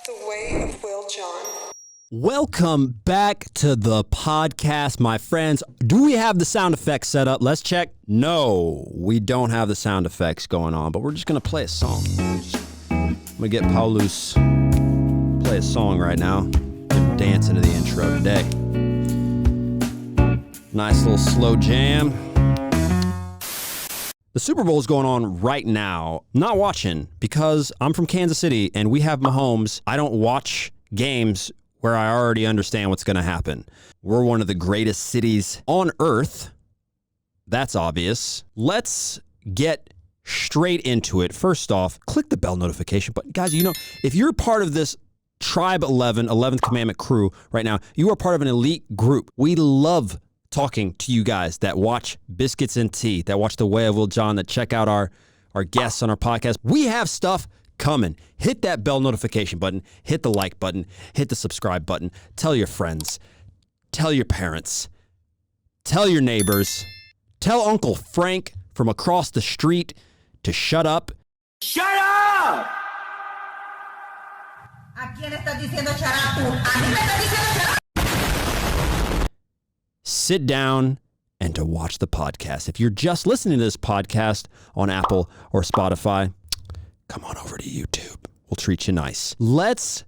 The Way of Will John. Welcome back to the podcast, my friends. Do we have the sound effects set up? Let's check. No, we don't have the sound effects going on, but we're just going to play a song. I'm going to get Paulus play a song right now. Dance into the intro today. Nice little slow jam. The Super Bowl is going on right now. Not watching because I'm from Kansas City and we have Mahomes. I don't watch games where I already understand what's going to happen. We're one of the greatest cities on earth. That's obvious. Let's get straight into it. First off, click the bell notification button. Guys, you know, if you're part of this Tribe 11, 11th Commandment crew right now, you are part of an elite group. We love talking to you guys that watch Biscuits and Tea, that watch The Way of Will John, that check out our guests on our podcast. We have stuff coming. Hit that bell notification button, hit the like button, hit the subscribe button. Tell your friends, tell your parents, tell your neighbors, tell Uncle Frank from across the street to shut up. Shut up! ¿A quién estás diciendo shut up? ¿A mí me estás diciendo shut up? Sit down and to watch the podcast. If you're just listening to this podcast on Apple or Spotify, come on over to YouTube. We'll treat you nice. Let's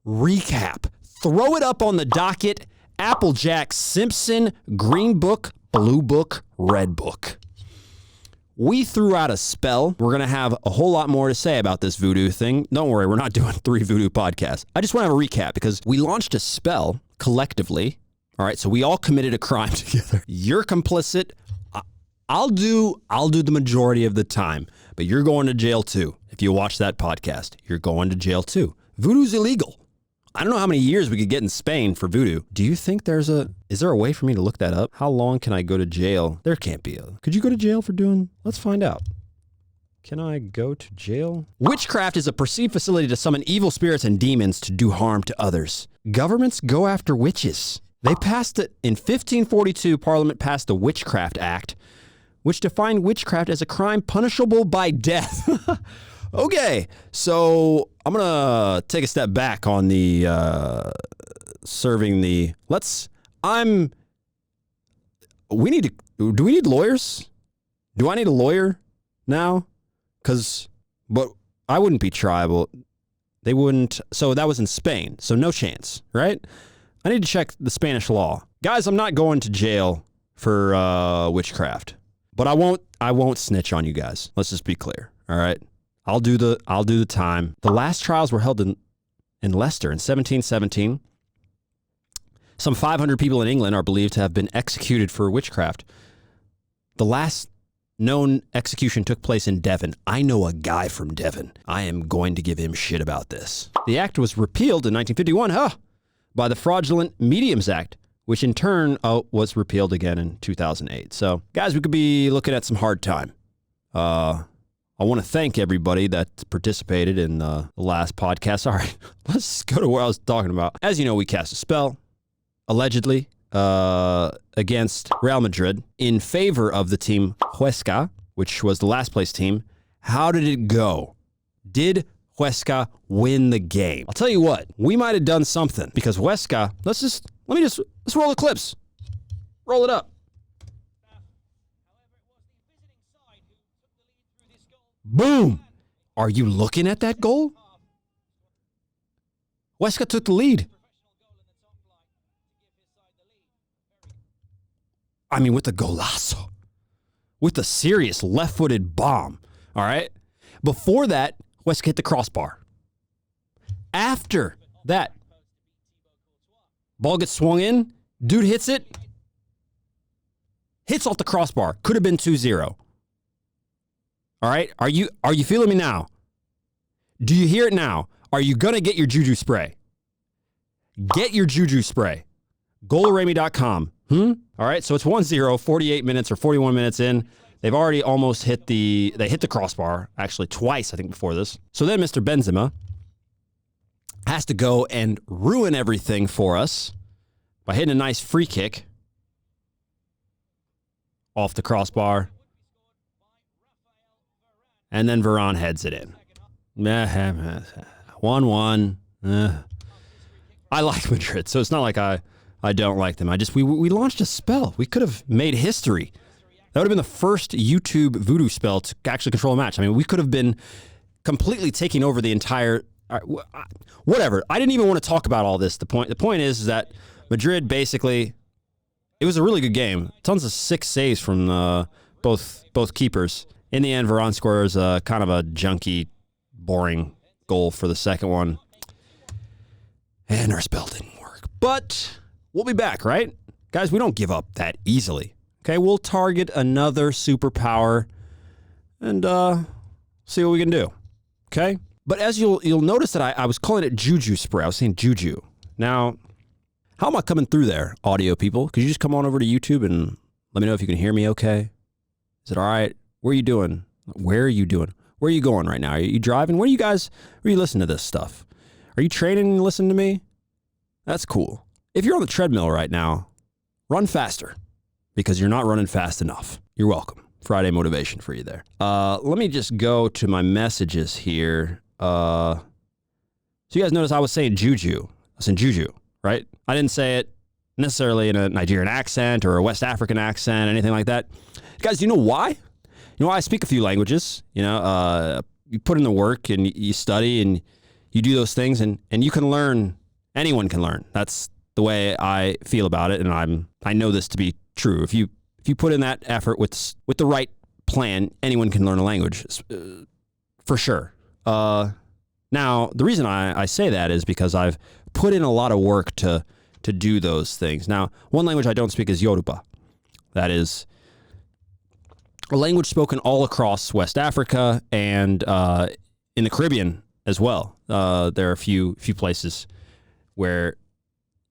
recap. Throw it up on the docket. Applejack, Simpson, Green Book, Blue Book, Red Book. We threw out a spell. We're going to have a whole lot more to say about this voodoo thing. Don't worry, we're not doing 3 voodoo podcasts. I just want to have a recap because we launched a spell collectively. All right, so we all committed a crime together. You're complicit. I'll do the majority of the time, but you're going to jail too. If you watch that podcast, you're going to jail too. Voodoo's illegal. I don't know how many years we could get in Spain for voodoo. Do you think is there a way for me to look that up? How long can I go to jail? There can't be could you go to jail for let's find out. Can I go to jail? Witchcraft is a perceived facility to summon evil spirits and demons to do harm to others. Governments go after witches. They passed it in 1542. Parliament passed the Witchcraft Act, which defined witchcraft as a crime punishable by death. Okay, so I'm gonna take a step back on the serving the. Do we need lawyers? Do I need a lawyer now? But I wouldn't be tribal. They wouldn't. So that was in Spain. So no chance, right? I need to check the Spanish law. Guys, I'm not going to jail for witchcraft. But I won't snitch on you guys. Let's just be clear. All right. I'll do the time. The last trials were held in Leicester in 1717. Some 500 people in England are believed to have been executed for witchcraft. The last known execution took place in Devon. I know a guy from Devon. I am going to give him shit about this. The act was repealed in 1951. By the Fraudulent Mediums Act, which in turn was repealed again in 2008. So, guys, we could be looking at some hard time. I want to thank everybody that participated in the last podcast. All right, let's go to what I was talking about. As you know, we cast a spell, allegedly, against Real Madrid in favor of the team Huesca, which was the last place team. How did it go? Did Huesca win the game? I'll tell you what, we might have done something because Huesca, let's roll the clips. Roll it up. Boom. Are you looking at that goal? Huesca took the lead. I mean, with the golazo, with the serious left-footed bomb. All right. Before that, Huesca hit the crossbar. After that, ball gets swung in. Dude hits it. Hits off the crossbar. Could have been 2-0. All right. Are you feeling me now? Do you hear it now? Are you going to get your Juju spray? Get your Juju spray. Goluremi.com. All right. So it's 1-0, 48 minutes or 41 minutes in. They've already almost hit the crossbar, actually twice, I think, before this. So then Mr. Benzema has to go and ruin everything for us by hitting a nice free kick off the crossbar. And then Varane heads it in. 1-1. I like Madrid, so it's not like I don't like them. We launched a spell. We could have made history. That would have been the first YouTube voodoo spell to actually control a match. I mean, we could have been completely taking over the entire... whatever. I didn't even want to talk about all this. The point is that Madrid basically... It was a really good game. Tons of 6 saves from both keepers. In the end, Varane scores kind of a junky, boring goal for the second one. And our spell didn't work. But we'll be back, right? Guys, we don't give up that easily. Okay, we'll target another superpower and see what we can do. Okay? But as you'll notice that I was calling it Juju spray. I was saying Juju. Now, how am I coming through there, audio people? Could you just come on over to YouTube and let me know if you can hear me okay? Is it all right? Where are you doing? Where are you doing? Where are you going right now? Are you driving? Where are you listening to this stuff? Are you training and listening to me? That's cool. If you're on the treadmill right now, run faster because you're not running fast enough. You're welcome. Friday motivation for you there. Let me just go to my messages here. So you guys notice I was saying Juju. I was saying Juju, right? I didn't say it necessarily in a Nigerian accent or a West African accent, anything like that. Guys, do you know why? You know why I speak a few languages? You know, you put in the work and you study and you do those things and you can learn. Anyone can learn. That's the way I feel about it, and I know this to be true. If you put in that effort with the right plan, anyone can learn a language, for sure. Now, the reason I say that is because I've put in a lot of work to do those things. Now, one language I don't speak is Yoruba. That is a language spoken all across West Africa and in the Caribbean as well. There are a few places where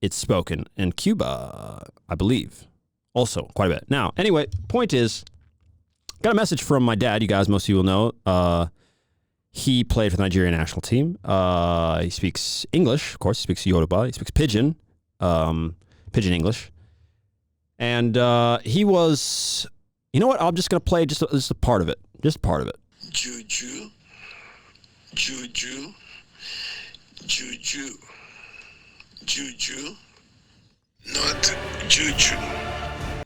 it's spoken. In Cuba, I believe, also quite a bit. Now, anyway, point is, got a message from my dad. You guys, most of you will know. He played for the Nigerian national team. He speaks English, of course. He speaks Yoruba. He speaks Pidgin English. And he was... You know what? I'm just going to play just a part of it. Just part of it. Juju. Juju. Juju. Juju. Not Juju.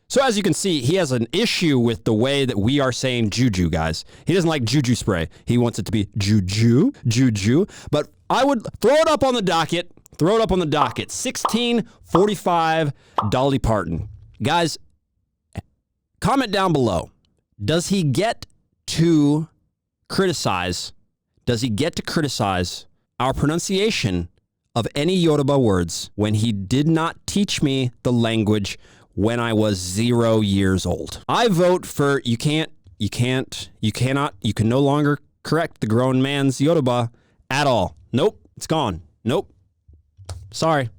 So as you can see, he has an issue with the way that we are saying Juju, guys. He doesn't like Juju spray. He wants it to be Juju, Juju. But I would throw it up on the docket. 1645 Dolly Parton. Guys, comment down below. Does he get to criticize our pronunciation of any Yoruba words when he did not teach me the language when I was 0 years old? I vote for you can no longer correct the grown man's Yoruba at all. Nope, it's gone. Nope. Sorry.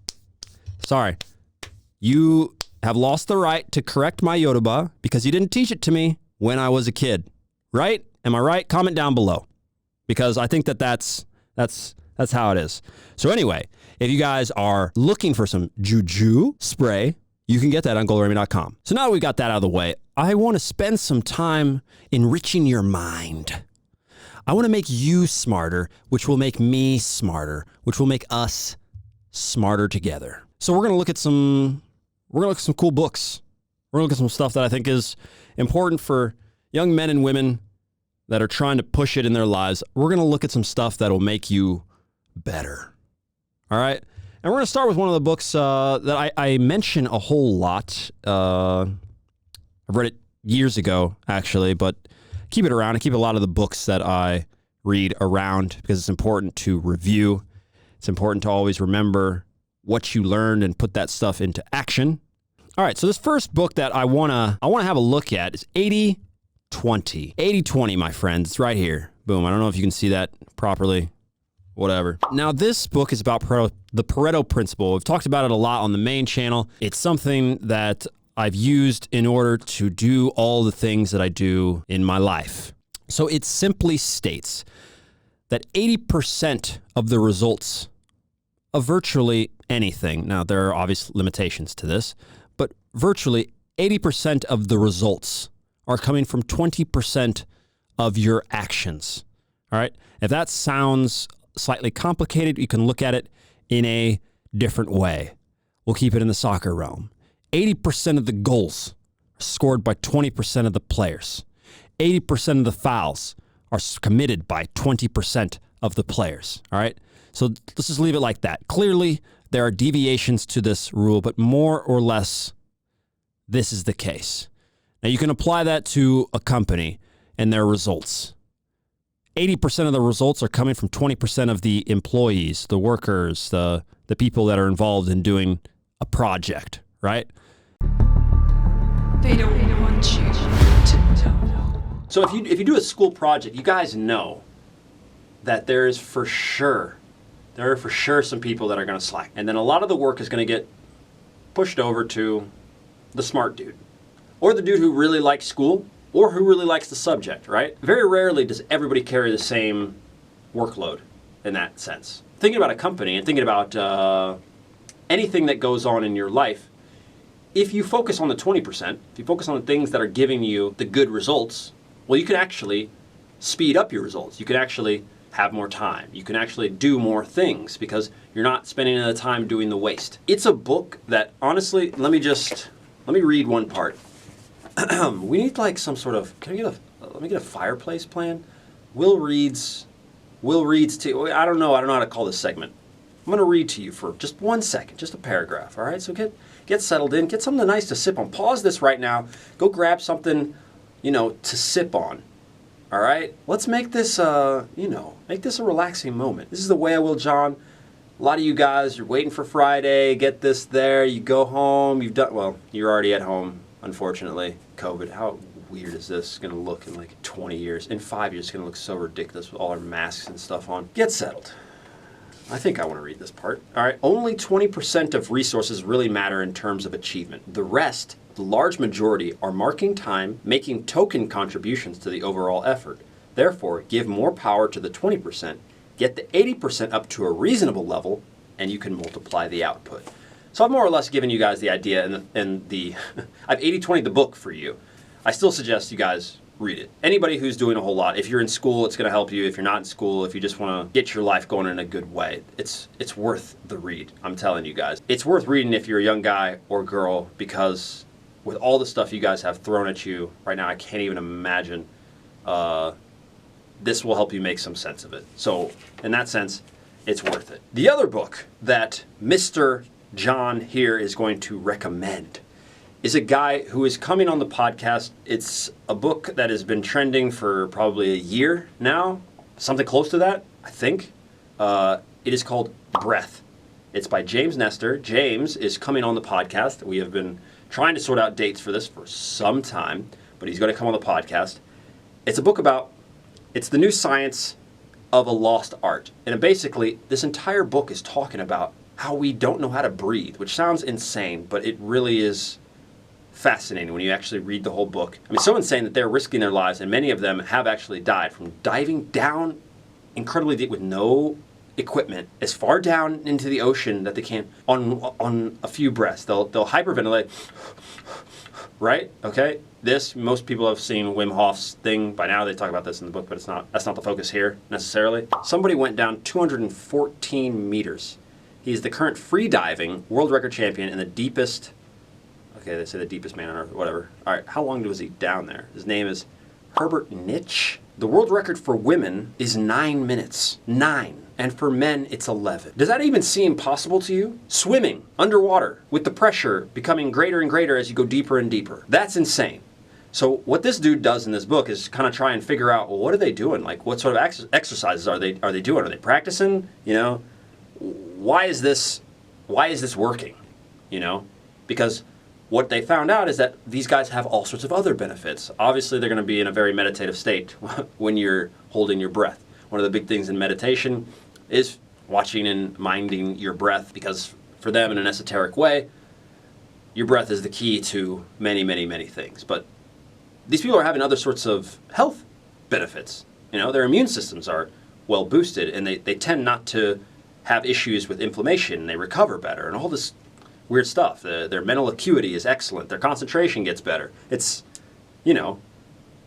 You have lost the right to correct my Yoruba because you didn't teach it to me when I was a kid. Right? Am I right? Comment down below. Because I think that's how it is. So anyway, if you guys are looking for some Juju spray, you can get that on Goluremi.com. So now that we got that out of the way, I want to spend some time enriching your mind. I want to make you smarter, which will make me smarter, which will make us smarter together. So we're going to look at some cool books. We're going to look at some stuff that I think is important for young men and women that are trying to push it in their lives. We're going to look at some stuff that will make you better. All right? And we're going to start with one of the books that I mention a whole lot. I've read it years ago, actually, but keep it around. I keep a lot of the books that I read around because it's important to review. It's important to always remember what you learned and put that stuff into action. All right, so this first book that I wanna have a look at is 80-20. 80-20, my friends. It's right here. Boom. I don't know if you can see that properly. Whatever. Now, this book is about the Pareto Principle. We've talked about it a lot on the main channel. It's something that I've used in order to do all the things that I do in my life. So it simply states that 80% of the results of virtually anything, now there are obvious limitations to this, but virtually 80% of the results are coming from 20% of your actions. All right? If that sounds slightly complicated, you can look at it in a different way. We'll keep it in the soccer realm. 80% of the goals are scored by 20% of the players. 80% of the fouls are committed by 20% of the players. All right? So let's just leave it like that. Clearly, there are deviations to this rule, but more or less, this is the case. Now, you can apply that to a company and their results. 80% of the results are coming from 20% of the employees, the workers, the people that are involved in doing a project, right? They don't want you to know. So if you do a school project, you guys know that there are for sure some people that are going to slack. And then a lot of the work is going to get pushed over to the smart dude. Or the dude who really likes school, or who really likes the subject, right? Very rarely does everybody carry the same workload in that sense. Thinking about a company and thinking about anything that goes on in your life, if you focus on the 20%, if you focus on the things that are giving you the good results, well, you can actually speed up your results. You can actually have more time. You can actually do more things because you're not spending the time doing the waste. It's a book that, honestly, let me read one part. We need like some sort of, let me get a fireplace plan. Will reads to, I don't know how to call this segment. I'm going to read to you for just 1 second, just a paragraph, all right? So get settled in, get something nice to sip on. Pause this right now. Go grab something, to sip on, all right? Let's make this, make this a relaxing moment. This is the way I will, John. A lot of you guys, you're waiting for Friday, get this there, you go home, you're already at home, unfortunately. COVID, how weird is this going to look in like 20 years? In 5 years, it's going to look so ridiculous with all our masks and stuff on. Get settled. I think I want to read this part. All right. Only 20% of resources really matter in terms of achievement. The rest, the large majority, are marking time, making token contributions to the overall effort. Therefore, give more power to the 20%, get the 80% up to a reasonable level, and you can multiply the output. So I've more or less given you guys the idea and I've 80-20 the book for you. I still suggest you guys read it. Anybody who's doing a whole lot, if you're in school, it's going to help you. If you're not in school, if you just want to get your life going in a good way, it's worth the read. I'm telling you guys. It's worth reading if you're a young guy or girl, because with all the stuff you guys have thrown at you right now, I can't even imagine. This will help you make some sense of it. So in that sense, it's worth it. The other book that Mr. John here is going to recommend is a guy who is coming on the podcast. It's a book that has been trending for probably a year now, something close to that, I think. It is called Breath. It's by James Nestor. James is coming on the podcast. We have been trying to sort out dates for this for some time, but he's going to come on the podcast. It's a book it's the new science of a lost art. And basically, this entire book is talking about how we don't know how to breathe, which sounds insane, but it really is fascinating when you actually read the whole book. I mean, so insane that they're risking their lives, and many of them have actually died from diving down incredibly deep with no equipment, as far down into the ocean that they can on a few breaths. They'll hyperventilate, right? Okay? Most people have seen Wim Hof's thing. By now they talk about this in the book, but that's not the focus here necessarily. Somebody went down 214 meters. He's the current free diving world record champion in the deepest, okay, they say the deepest man on earth, whatever. All right, how long was he down there? His name is Herbert Nitsch. The world record for women is 9 minutes. 9. And for men, it's 11. Does that even seem possible to you? Swimming underwater with the pressure becoming greater and greater as you go deeper and deeper. That's insane. So what this dude does in this book is kind of try and figure out, well, what are they doing? Like, what sort of exercises are they doing? Are they practicing? Why is this working? Because what they found out is that these guys have all sorts of other benefits. Obviously, they're going to be in a very meditative state when you're holding your breath. One of the big things in meditation is watching and minding your breath, because for them, in an esoteric way, your breath is the key to many, many, many things. But these people are having other sorts of health benefits. Their immune systems are well boosted, and they tend not to have issues with inflammation. They recover better, and all this weird stuff. Their mental acuity is excellent. Their concentration gets better. It's,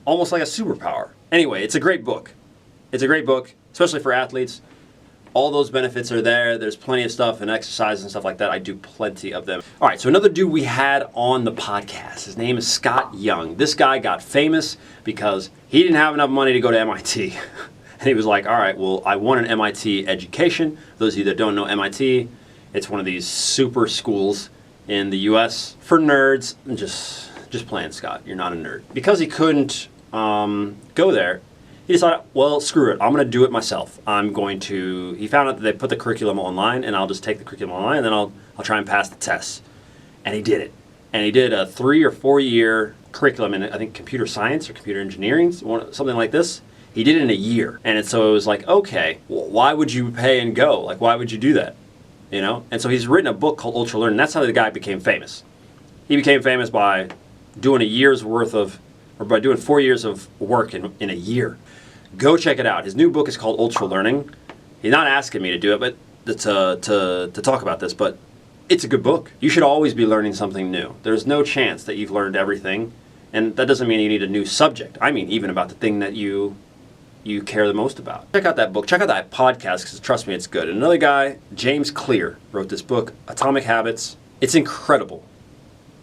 almost like a superpower. Anyway, it's a great book. It's a great book, especially for athletes. All those benefits are there. There's plenty of stuff and exercise and stuff like that. I do plenty of them. All right, so another dude we had on the podcast, his name is Scott Young. This guy got famous because he didn't have enough money to go to MIT. And he was like, all right, well, I want an MIT education. Those of you that don't know MIT, it's one of these super schools in the US for nerds. And just playing, Scott. You're not a nerd. Because he couldn't go there, he decided, well, screw it. I'm going to do it myself. He found out that they put the curriculum online, and I'll just take the curriculum online, and then I'll try and pass the tests. And he did it. And he did a 3 or 4 year curriculum in, I think, computer science or computer engineering, something like this. He did it in a year. And so it was like, okay, well, why would you pay and go? Like, why would you do that? You know? And so he's written a book called Ultra Learning. That's how the guy became famous. He became famous by doing by doing 4 years of work in a year. Go check it out. His new book is called Ultra Learning. He's not asking me to do it, but to talk about this, but it's a good book. You should always be learning something new. There's no chance that you've learned everything, and that doesn't mean you need a new subject. I mean, even about the thing that you care the most about. Check out that book. Check out that podcast, because trust me, it's good. Another guy, James Clear, wrote this book, Atomic Habits. It's incredible.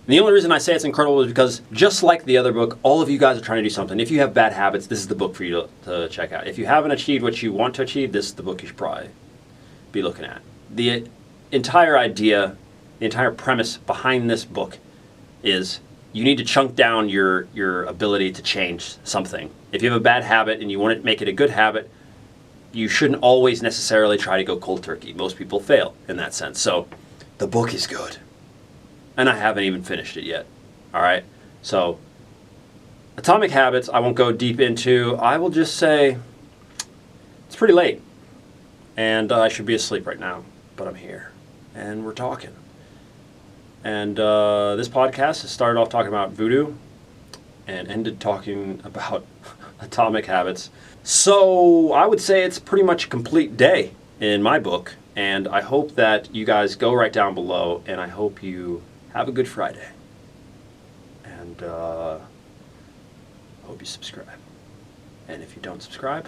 And the only reason I say it's incredible is because, just like the other book, all of you guys are trying to do something. If you have bad habits, this is the book for you to check out. If you haven't achieved what you want to achieve, this is the book you should probably be looking at. The entire idea, the entire premise behind this book is you need to chunk down your ability to change something. If you have a bad habit and you want to make it a good habit, you shouldn't always necessarily try to go cold turkey. Most people fail in that sense. So the book is good. And I haven't even finished it yet. All right? So, Atomic Habits, I won't go deep into. I will just say it's pretty late. And I should be asleep right now. But I'm here. And we're talking. And this podcast has started off talking about voodoo and ended talking about Atomic Habits. So, I would say it's pretty much a complete day in my book. And I hope that you guys go right down below. And I hope you have a good Friday. And I hope you subscribe. And if you don't subscribe,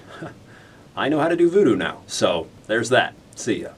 I know how to do voodoo now. So there's that. See ya.